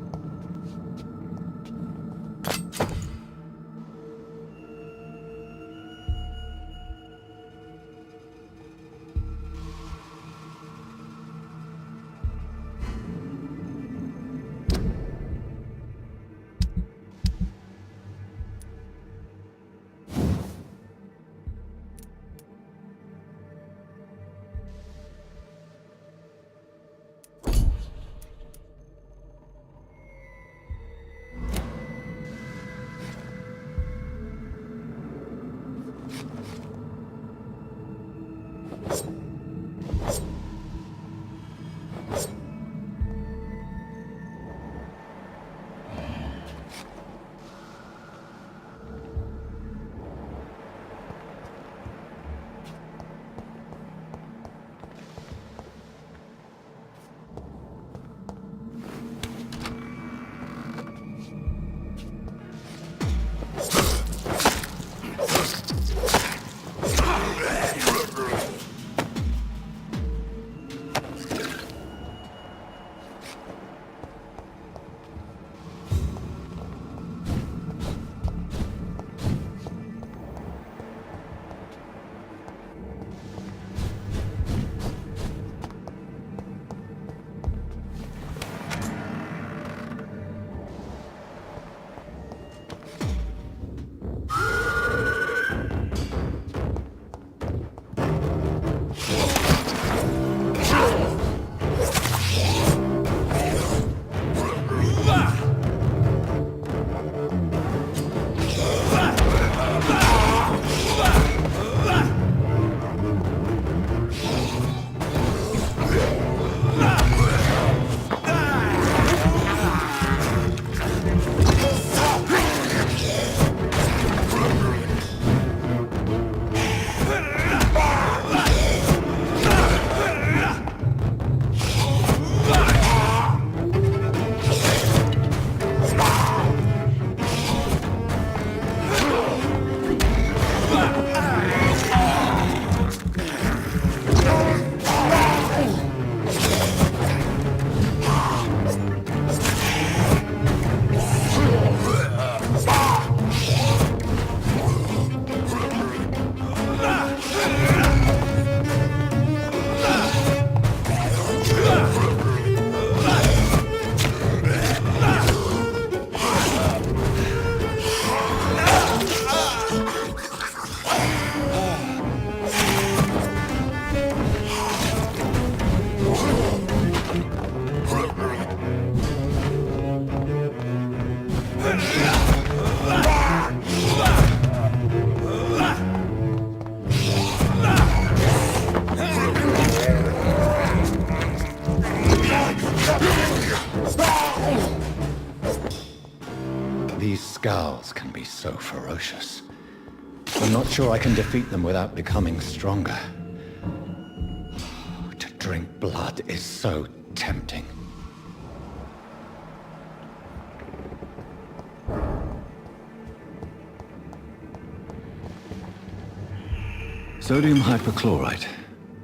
These scowls can be so ferocious. I'm not sure I can defeat them without becoming stronger. To drink blood is so tempting. Sodium hypochlorite.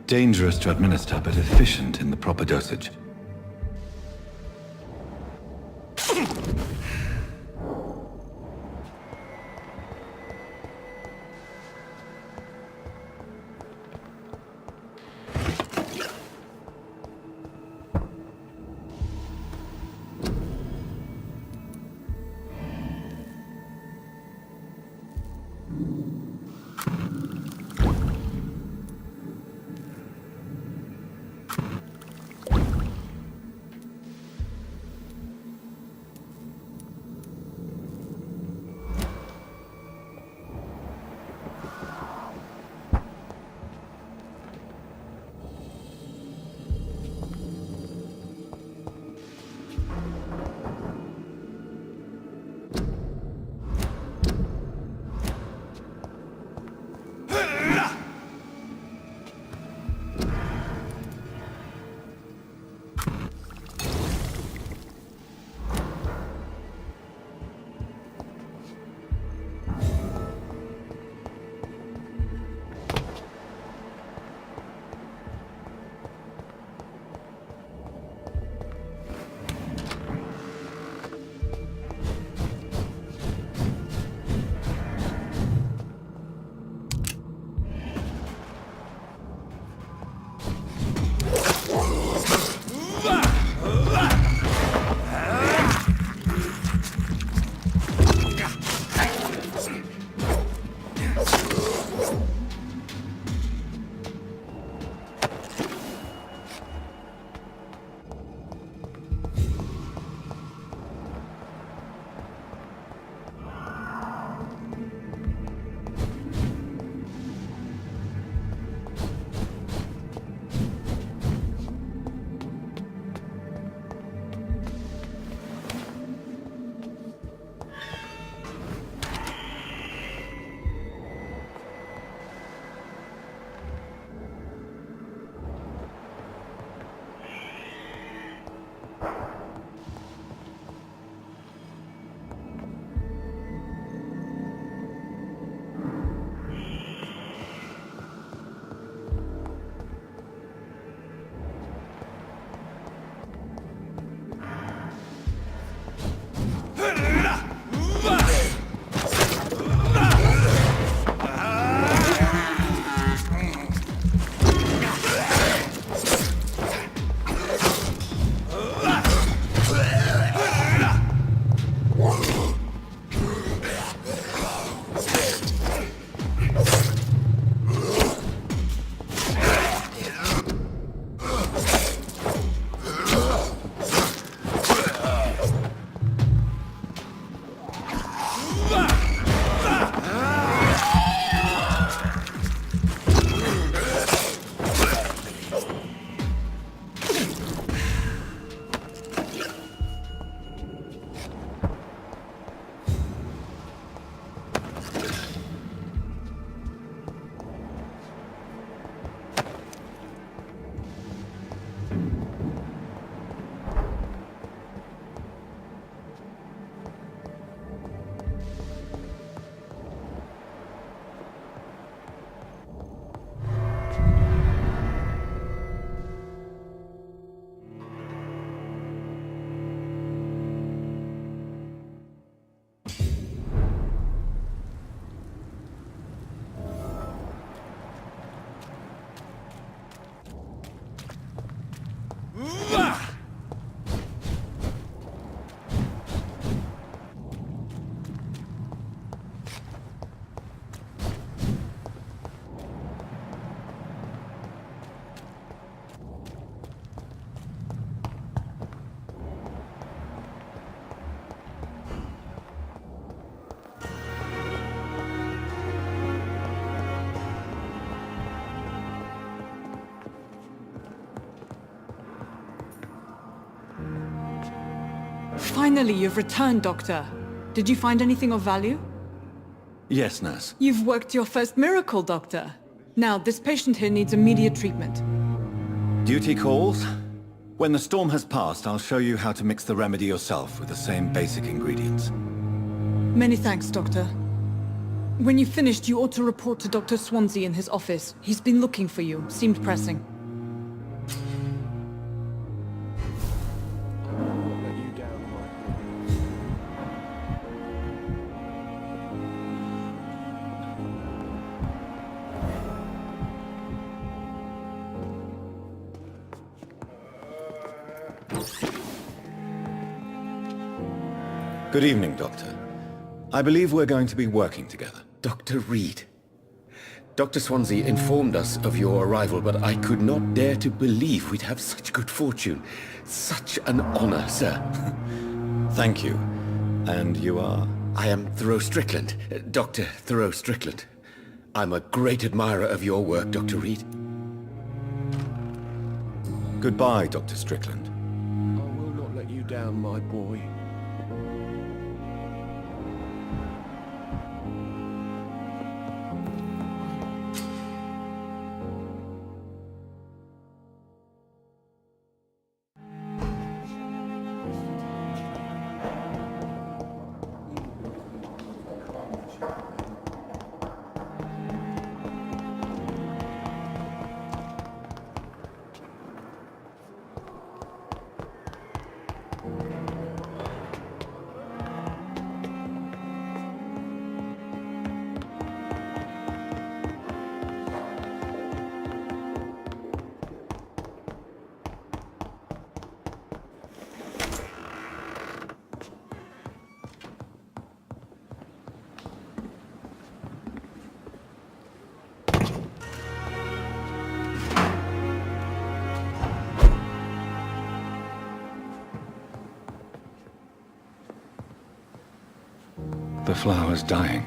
Dangerous to administer, but efficient in the proper dosage. Finally, you've returned, Doctor. Did you find anything of value? Yes, nurse. You've worked your first miracle, Doctor. Now, this patient here needs immediate treatment. Duty calls. When the storm has passed, I'll show you how to mix the remedy yourself with the same basic ingredients. Many thanks, Doctor. When you've finished, you ought to report to Dr. Swansea in his office. He's been looking for you. Seemed pressing. Good evening, Doctor. I believe we're going to be working together. Dr. Reed. Dr. Swansea informed us of your arrival, but I could not dare to believe we'd have such good fortune. Such an honor, sir. Thank you. And you are? I am Thoreau Strickland, Dr. Thoreau Strickland. I'm a great admirer of your work, Dr. Reed. Goodbye, Dr. Strickland. I will not let you down, my boy. The flower's dying.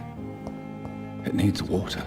It needs water.